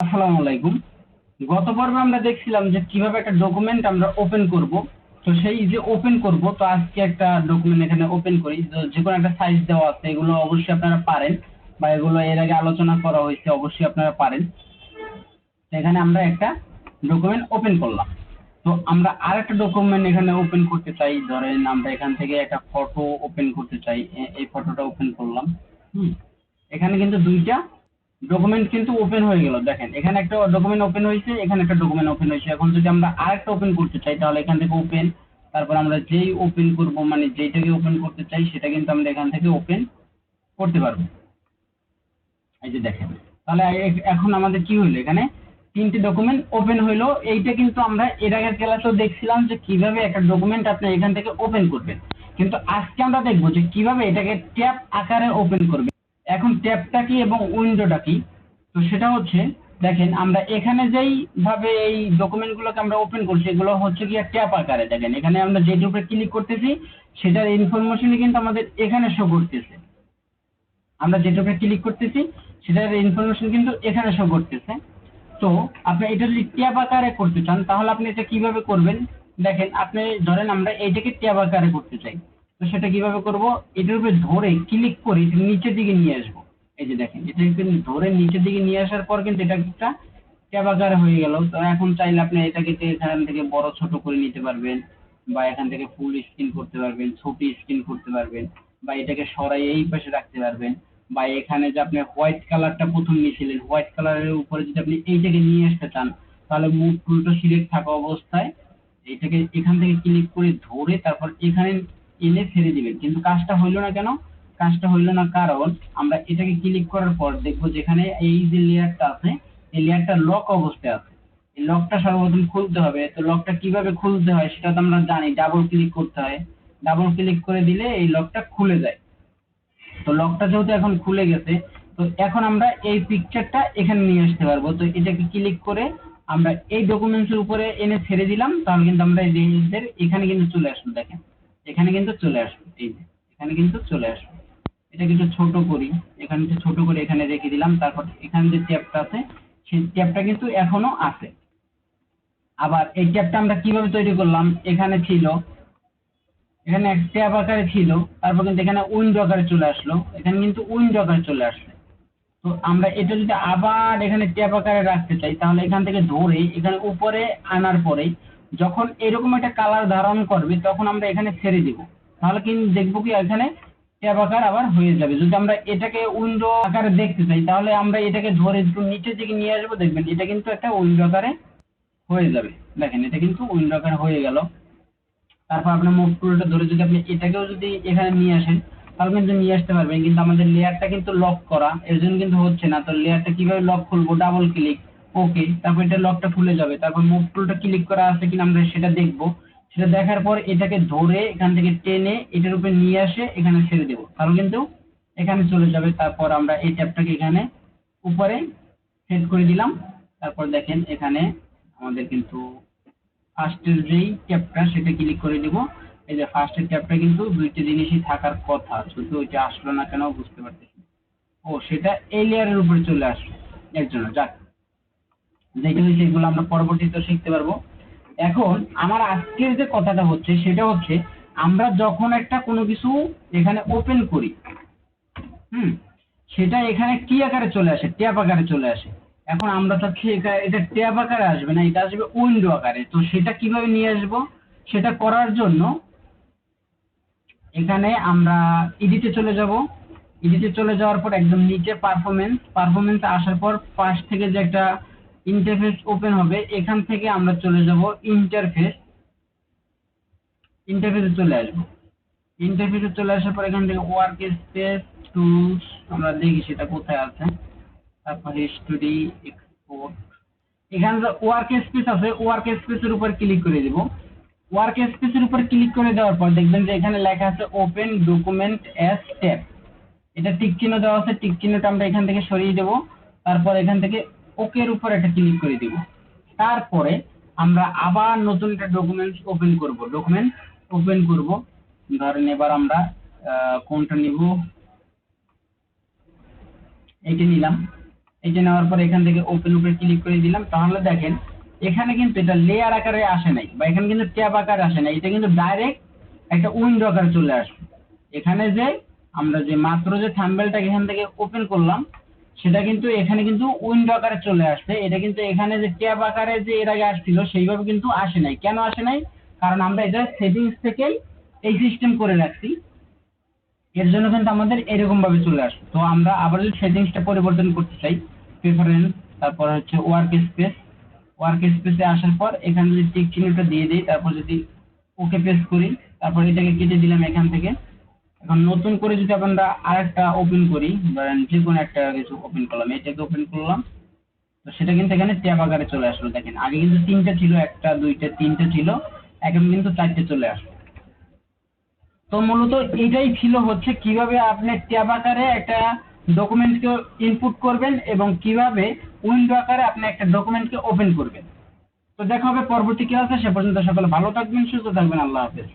আসসালামু আলাইকুম। গত পর্বে আমরা দেখছিলাম যে কিভাবে একটা ডকুমেন্ট আমরা ওপেন করব। তো সেই যে ওপেন করব, তো আজকে একটা ডকুমেন্ট এখানে ওপেন করি। তো যে কোনো একটা সাইজ দেওয়া আছে, এগুলো অবশ্যই আপনারা পারেন, বা এগুলো এর আগে আলোচনা করা হয়েছে, অবশ্যই আপনারা পারেন। তো এখানে আমরা একটা ডকুমেন্ট ওপেন করলাম। তো আমরা আরেকটা ডকুমেন্ট এখানে ওপেন করতে চাই। ধরেন আমরা এখান থেকে একটা ফটো ওপেন করতে চাই, এই ফটোটা ওপেন করলাম। হুম এখানে কিন্তু দুইটা ডকুমেন্ট কিন্তু ওপেন হয়ে গেল। দেখেন, এখানে একটা ডকুমেন্ট ওপেন হয়েছে, এখানে একটা ডকুমেন্ট ওপেন হয়েছে। এখন যদি আমরা আরেকটা ওপেন করতে চাই, তাহলে এখান থেকে ওপেন, তারপর আমরা যেই ওপেন করব, মানে যেটাকে ওপেন করতে চাই সেটা কিন্তু আমরা এখান থেকে ওপেন করতে পারবো। এই যে দেখেন, তাহলে এখন আমাদের কি হলো, এখানে তিনটে ডকুমেন্ট ওপেন হইলো। এইটা কিন্তু আমরা এর আগের ক্লাসেও দেখছিলাম যে কিভাবে একটা ডকুমেন্ট আপনি এখান থেকে ওপেন করবেন, কিন্তু আজকে আমরা দেখবো যে কিভাবে এটাকে ট্যাব আকারে ওপেন করবেন। এখন ট্যাবটা কি এবং উইন্ডোটা কি, তো সেটা হচ্ছে, দেখেন আমরা এখানে যেই ভাবে এই ডকুমেন্ট গুলোকে আমরা ওপেন করছি, এগুলো হচ্ছে কি ট্যাব আকারে। দেখেন, এখানে আমরা যেটার উপরে ক্লিক করতেছি সেটার ইনফরমেশনই কিন্তু আমাদের এখানে শো করতেছে। আমরা যেটার উপরে ক্লিক করতেছি সেটার ইনফরমেশন কিন্তু এখানে শো করতেছে। তো আপনি এটা যদি ট্যাব আকারে করতে চান, তাহলে আপনি এটা কিভাবে করবেন? দেখেন, আপনি ধরেন আমরা এইটাকে ট্যাব আকারে করতে চাই, তো সেটা কিভাবে করব? এটার উপরে ধরে ক্লিক করে এটা নিচের দিকে নিয়ে আসবো। এই যে দেখেন, এটা কিন্তু ধরে নিচের দিকে নিয়ে আসার পর কিন্তু এটা একটা ট্যাব আকারে হয়ে গেল। তো এখন চাইলে আপনি এটাকে এখান থেকে বড় ছোট করে নিতে পারবেন, বা এখান থেকে ফুল স্ক্রিন করতে পারবেন, ছোট স্ক্রিন করতে পারবেন, বা এটাকে সরাই এই পাশে রাখতে পারবেন, বা এখানে যে আপনি হোয়াইট কালারটা প্রথম নিয়েছিলেন, হোয়াইট কালারের উপরে যদি আপনি এইটাকে নিয়ে আসতে চান, তাহলে মুভ টুলটা সিলেক্ট থাকা অবস্থায় এইটাকে এখান থেকে ক্লিক করে ধরে তারপর এখানে এনে ছেড়ে দিবেন। কিন্তু কাজটা হইলো না কেন? কাজটা হইলো না কারণ আমরা এটাকে ক্লিক করার পর দেখবো যেখানে এই যে লেয়ারটা আছে, এই লেয়ারটা লক অবস্থায় আছে। এই লকটা সর্বপ্রথম খুলতে হবে। তো লকটা কিভাবে খুলতে হয় সেটা তো আমরা জানি, ডাবল ক্লিক করতে হয়। ডাবল ক্লিক করে দিলে এই লকটা খুলে যায়। তো লকটা যেহেতু এখন খুলে গেছে, তো এখন আমরা এই পিকচারটা এখানে নিয়ে আসতে পারবো। তো এটাকে ক্লিক করে আমরা এই ডকুমেন্টস এর উপরে এনে ছেড়ে দিলাম, তাহলে কিন্তু আমরা এই জিনিসদের এখানে কিন্তু চলে আসলো। দেখেন, এখানে কিন্তু চলে আসলো। এই যে এখানে কিন্তু চলে আসলো। এটা কিন্তু ছোট করি, এখানে একটু ছোট করে এখানে রেখে দিলাম। তারপর এখানে যে ট্যাবটা আছে সেই ট্যাবটা কিন্তু এখনো আছে। আবার এই ট্যাবটা আমরা কিভাবে তৈরি করলাম? এখানে ছিল, এখানে এক ট্যাব আকারে ছিল, তারপর কিন্তু এখানে উইন্ডো আকারে চলে আসলো, এখানে কিন্তু উইন্ডো আকারে চলে আসছে। তো আমরা এটা যদি আবার এখানে ট্যাব আকারে রাখতে চাই, তাহলে এখান থেকে ধরে এখানে উপরে আনার পরে যখন এরকম একটা কালার ধারণ করবে, তখন আমরা এখানে ছেড়ে দিব। তাহলে কিন্তু দেখবো কি এখানে ট্যাব আকার আবার হয়ে যাবে। যদি আমরা এটাকে উইন্ডো আকারে দেখতে চাই, তাহলে আমরা এটাকে ধরে একটু নিচের দিকে নিয়ে আসবো, দেখবেন এটা কিন্তু একটা উইন্ডো আকারে হয়ে যাবে। দেখেন, এটা কিন্তু উইন্ডো আকারে হয়ে গেল। তারপর আপনার মুভ টুলটা ধরে যদি আপনি এটাকেও যদি এখানে নিয়ে আসেন, তাহলে কিন্তু নিয়ে আসতে পারবেন। কিন্তু আমাদের লেয়ারটা কিন্তু লক করা, এর জন্য কিন্তু হচ্ছে না। তো লেয়ারটা কিভাবে লক খুলবো? ডাবল ক্লিক, ওকে, তারপর এটা লকটা খুলে যাবে। তারপর মুভ টুলটা ক্লিক করা আছে কিনা আমরা সেটা দেখবো। সেটা দেখার পর এটাকে ধরে এখান থেকে টেনে এটার উপরে নিয়ে আসে এখানে ছেড়ে দেবো, তাহলে কিন্তু এখানে চলে যাবে। তারপর আমরা এই ট্যাবটাকে এখানে উপরে সেট করে দিলাম। তারপর দেখেন এখানে আমাদের কিন্তু ফার্স্টের যেই ট্যাবটা সেটা ক্লিক করে দিব। এই যে ফার্স্টের ট্যাবটা কিন্তু দুইটা জিনিসই থাকার কথা, শুধু ওইটা আসলো না কেন বুঝতে পারতেছি না। ও, সেটা এই লেয়ারের উপরে চলে আসলো। এর জন্য যাক, যেটা হচ্ছে এগুলো আমরা পরবর্তীতে শিখতে পারবো। এখন আমার আজকের যে কথাটা হচ্ছে সেটা হচ্ছে, আমরা যখন একটা কোনো কিছু এখানে ওপেন করি, হুম সেটা এখানে কি আকারে চলে আসে? ট্যাব আকারে চলে আসে। এখন আমরা চাচ্ছি এটা ট্যাব আকারে আসবে না, এটা আসবে উইন্ডো আকারে। তো সেটা কিভাবে নিয়ে আসবো? সেটা করার জন্য এখানে আমরা এডিটে চলে যাব। এডিটে চলে যাওয়ার পর একদম নিচে পারফরমেন্স আসার পর পাশ থেকে যে একটা ইন্টারফেস ওপেন হবে, এখান থেকে আমরা চলে যাব ইন্টারফেসে চলে আসবো। ইন্টারফেসে চলে আসার পর এখান থেকে ওয়ার্ক স্পেস টুলস আমরা দেখি সেটা কোথায় আছে। তারপর হিস্টোরি, এক্সপোর্ট, এখানে যে ওয়ার্ক স্পেস আছে, ওয়ার্ক স্পেসের উপর ক্লিক করে দিব। ওয়ার্ক স্পেসের উপর ক্লিক করে দেওয়ার পর দেখবেন যে এখানে লেখা আছে ওপেন ডকুমেন্ট অ্যাজ ট্যাব। এটা টিক চিহ্ন দেওয়া আছে, টিক চিহ্নটা আমরা এখান থেকে সরিয়ে দেব। তারপর এখান থেকে ওকে এর উপর একটা ক্লিক করে দিব। তারপরে আমরা আবার নতুন একটা ডকুমেন্ট ওপেন করব। ধরেন এবার আমরা কোনটা নিব, এইটা নিলাম। এটা নেওয়ার পর এখান থেকে ওপেন উপরে ক্লিক করে দিলাম। তাহলে দেখেন এখানে কিন্তু এটা লেয়ার আকারে আসে নাই বা এখানে কিন্তু ট্যাব আকারে আসে নাই, এটা কিন্তু ডাইরেক্ট একটা উইন্ডো আকারে চলে আসবে। এখানে যে আমরা যে মাত্র যে থাম্বনেলটাকে এখান থেকে ওপেন করলাম সেটা কিন্তু এখানে কিন্তু উইন্ডো আকারে চলে আসবে। এটা কিন্তু এখানে যে ট্যাব আকারে যে এর আগে আসছিল সেইভাবে কিন্তু আসে নাই। কেন আসে নাই? কারণ আমরা এটা সেটিংস থেকেই এই সিস্টেম করে রাখছি, এর জন্য কিন্তু আমাদের এরকম ভাবে চলে আসবে। তো আমরা আবার যদি সেটিংসটা পরিবর্তন করতে চাই, প্রেফারেন্স, তারপর হচ্ছে ওয়ার্ক স্পেস, ওয়ার্ক স্পেসে আসার পর এখানে যদি টিক চিহ্নটা দিয়ে দিই, তারপর যদি ওকে প্রেস করি, তারপর এটাকে কেটে দিলাম এখান থেকে। এখন নতুন করে যদি আমরা আরেকটা ওপেন করি, ধরেন যে কোনো একটা কিছু ওপেন করলাম, এটাকে ওপেন করলাম, তো সেটা কিন্তু এখানে ট্যাব আকারে চলে আসলো। দেখেন আগে কিন্তু তিনটা ছিল, একটা দুইটা তিনটা ছিল, এখন কিন্তু চারটে চলে আসলো। তো মূলত এটাই ছিল হচ্ছে কিভাবে আপনি ট্যাব আকারে একটা ডকুমেন্টকে ইনপুট করবেন এবং কিভাবে উইন্ডো আকারে আপনি একটা ডকুমেন্টকে ওপেন করবেন। তো দেখা হবে পরবর্তী ক্লাসে, সে পর্যন্ত সকলে ভালো থাকবেন, সুস্থ থাকবেন, আল্লাহ হাফেজ।